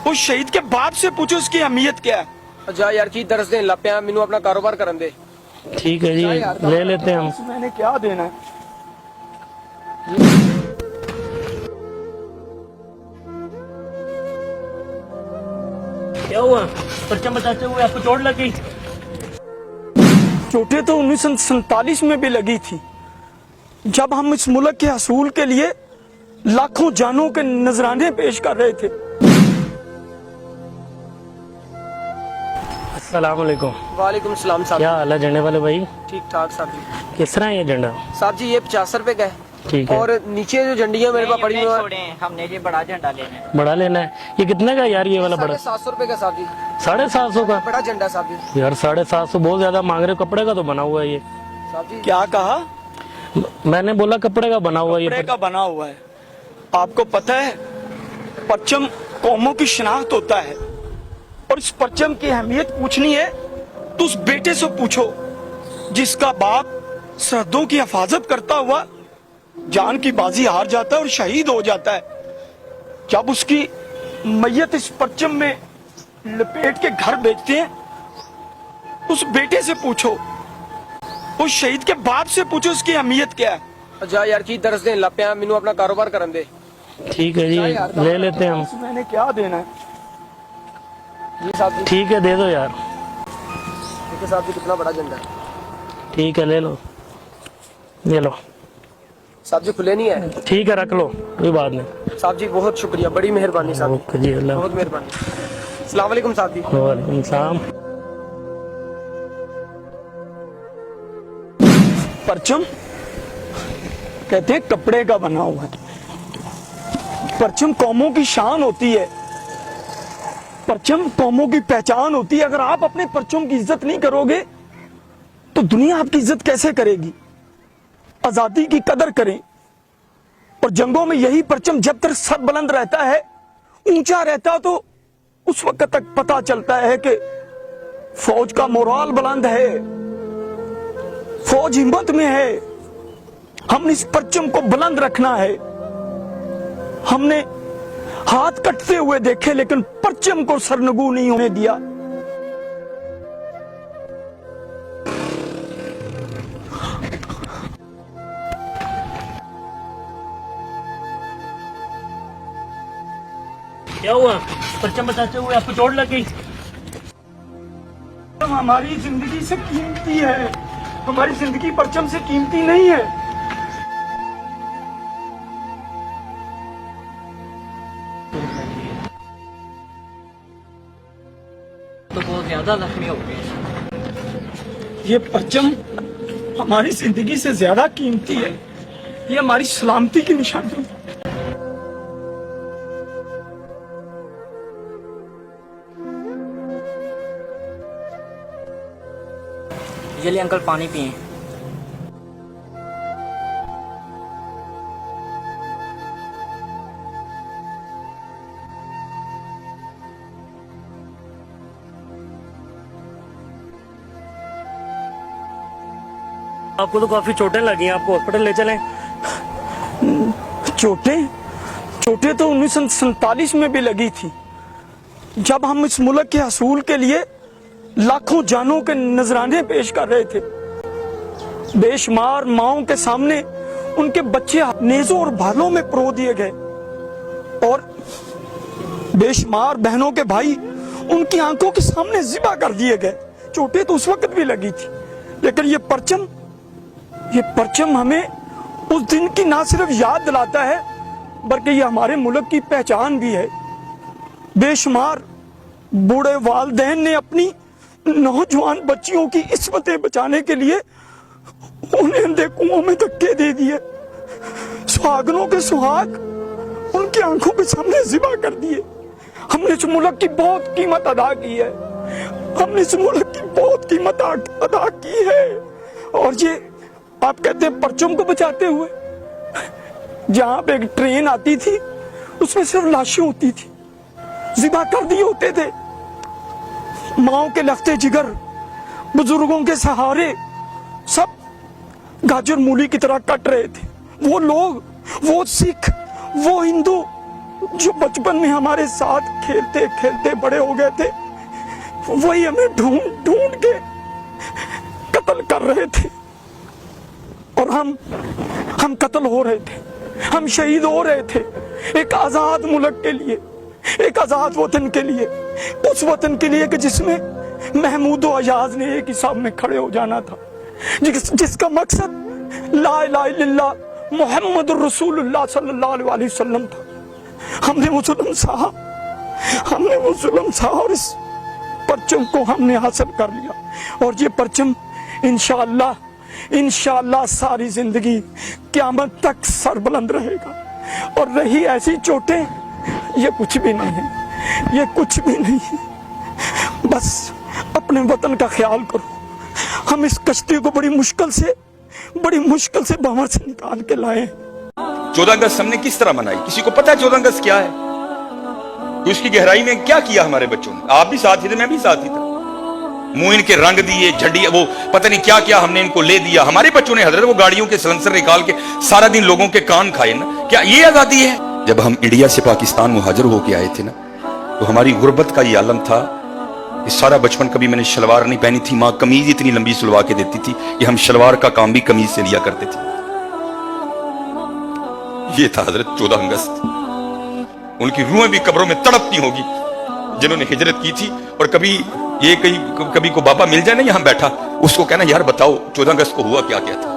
उस शहीद के बाप से पूछो उसकी अहमियत क्या है। जा यार की दर्ज देन लग पिया मैनू अपना कारोबार करन दे। ठीक है जी, ले लेते हैं हम। मैंने क्या देना है। क्या हुआ? परचम बचाते हुए आपको चोट लग गई? चोटें तो 1947 में भी लगी थी, जब हम इस मुल्क के हसूल के लिए लाखों जानों के नजराने पेश कर रहे थे। अस्सलाम वालेकुम। वालेकुम सलाम साहब। क्या हाल है झंडे वाले भाई? ठीक ठाक साहब जी। किस तरह है ये झंडा? साहब जी ये 50 रुपए का है। ठीक है। और नीचे जो झंडियाँ मेरे पास पड़ी हुई है हमने ये बड़ा झंडा लेना है। बड़ा लेना है? ये कितने का यार ये वाला बड़ा? 750 रुपए का साहब जी। 750 का? बड़ा झंडा साहब जी। यार 750 बहुत ज्यादा मांग रहे हो, कपड़े का तो बना हुआ है ये। साहब जी क्या कहा? मैंने बोला कपड़े का बना हुआ है कपड़े ये। का बना हुआ है। आपको पता है परचम कौमों की शिनाख्त होता है, और इस परचम की अहमियत पूछनी है तो उस बेटे से पूछो जिसका बाप सरहदों की हिफाजत करता हुआ जान की बाजी हार जाता है और शहीद हो जाता है। जब उसकी मैयत इस परचम में लपेट के घर भेजते हैं, उस बेटे से पूछो, उस शहीद के बाप से पूछो उसकी अहमियत क्या है। जा यार की दर्ज देन लग पिया मैनू अपना कारोबार करन दे। ठीक है जी, ले लेते हैं हम। मैंने क्या देना है। जी साहब जी। ठीक है, दे दो यार। देखिए साहब जी कितना बड़ा झंडा है। ठीक है, ले लो, ले लो। साहब जी खुले नहीं है। ठीक है, रख लो, कोई बात नहीं। साहब जी बहुत शुक्रिया, बड़ी मेहरबानी साहब जी। ओके जी, अल्लाह। बहुत मेहरबानी। अस्सलाम वालेकुम साहब जी। वालेकुम सलाम। परचम कहते हैं कपड़े का बना हुआ है। परचम कौमों की शान होती है, परचम कौमों की पहचान होती है। अगर आप अपने परचम की इज्जत नहीं करोगे तो दुनिया आपकी इज्जत कैसे करेगी। आजादी की कदर करें, और जंगों में यही परचम जब तक सर बुलंद रहता है, ऊंचा रहता है, तो उस वक्त तक पता चलता है कि फौज का मोराल बुलंद है, फौज हिम्मत में है। हमने इस परचम को बुलंद रखना है। हमने हाथ कटते हुए देखे लेकिन परचम को सरनगू नहीं होने दिया। क्या हुआ? परचम बचाते हुए आपको चोट लग गई? हमारी जिंदगी से कीमती है, हमारी जिंदगी परचम से कीमती नहीं है। तो बहुत ज्यादा जख्मी हो गए। ये परचम हमारी जिंदगी से ज्यादा कीमती है, ये हमारी सलामती की निशानी है। चलिए अंकल पानी पिए। आपको तो काफी चोटें लगी हैं, आपको हॉस्पिटल ले चलें? चोटें चोटें तो 1947 में भी लगी थी, जब हम इस मुल्क के हसूल के लिए लाखों जानों के नजराने पेश कर रहे थे। बेशुमार माओं के सामने उनके बच्चे नेजों और भालों में परो दिए गए, और बेशुमार बहनों के भाई उनकी आंखों के सामने ज़िबा कर दिए गए। चोटें तो उस वक्त भी लगी थी, लेकिन ये परचम हमें उस दिन की ना सिर्फ याद दिलाता है, बल्कि ये हमारे मुल्क की पहचान भी है। बेशुमार बूढ़े वालिदैन ने अपनी नौजवान बच्चियों की इस्मतें बचाने के लिए उन्हें अंधे कुओं में धक्के दे दिए। सुहागनों के सुहाग उनकी आंखों के सामने ज़िबा कर दिए। हमने इस मुल्क की बहुत कीमत अदा की है, हमने इस मुल्क की बहुत कीमत अदा की है। और ये आप कहते हैं परचम को बचाते हुए, जहां पे एक ट्रेन आती थी उसमें सिर्फ लाशें होती थी, ज़िबा कर दिए होते थे। माओ के लफ्ते जिगर, बुजुर्गों के सहारे सब गाजर मूली की तरह कट रहे थे। वो लोग, वो सिख, वो हिंदू जो बचपन में हमारे साथ खेलते खेलते बड़े हो गए थे, वही हमें ढूंढ ढूंढ के कत्ल कर रहे थे। और हम कत्ल हो रहे थे, हम शहीद हो रहे थे एक आजाद मुल्क के लिए, एक आजाद वतन के लिए, उस वतन के लिए कि जिसमें महमूद और अयाज ने एक ही साहब में खड़े हो जाना था, जिसका मकसद ला इलाहा इल्लल्लाह मुहम्मद रसूलुल्लाह सल्लल्लाहु अलैहि वसल्लम था। हमने वो जुल्म सहा और इस परचम को हमने हासिल कर लिया। और ये परचम इंशाअल्लाह सारी जिंदगी क़यामत तक सरबुलंद रहेगा। और रही ऐसी चोटें, ये कुछ भी नहीं है, ये कुछ भी नहीं है। बस अपने वतन का ख्याल करो। हम इस कश्ती को बड़ी मुश्किल से भंवर से निकाल के लाए। 14 अगस्त हमने किस तरह मनाई? किसी को पता है 14 अगस्त क्या है? तो उसकी गहराई में क्या किया हमारे बच्चों ने? आप भी साथ ही थे, मैं भी साथ ही था। मुंह इनके रंग दिए, झंडी, वो पता नहीं क्या क्या हमने इनको ले दिया। हमारे बच्चों ने हजरत वो गाड़ियों के सलेंसर निकाल के सारा दिन लोगों के कान खाए ना। क्या ये आजादी है? जब हम इंडिया से पाकिस्तान मुहाजिर होके आए थे ना, तो हमारी गुर्बत का ये आलम था कि सारा बचपन कभी मैंने शलवार नहीं पहनी थी। माँ कमीज इतनी लंबी सिलवा के देती थी कि हम शलवार का काम भी कमीज से लिया करते थे। ये था हजरत 14 अगस्त। उनकी रूहें भी कब्रों में तड़पती होगी जिन्होंने हिजरत की थी। और कभी को बाबा मिल जाए ना यहाँ बैठा, उसको कहना यार बताओ 14 अगस्त को हुआ क्या क्या था।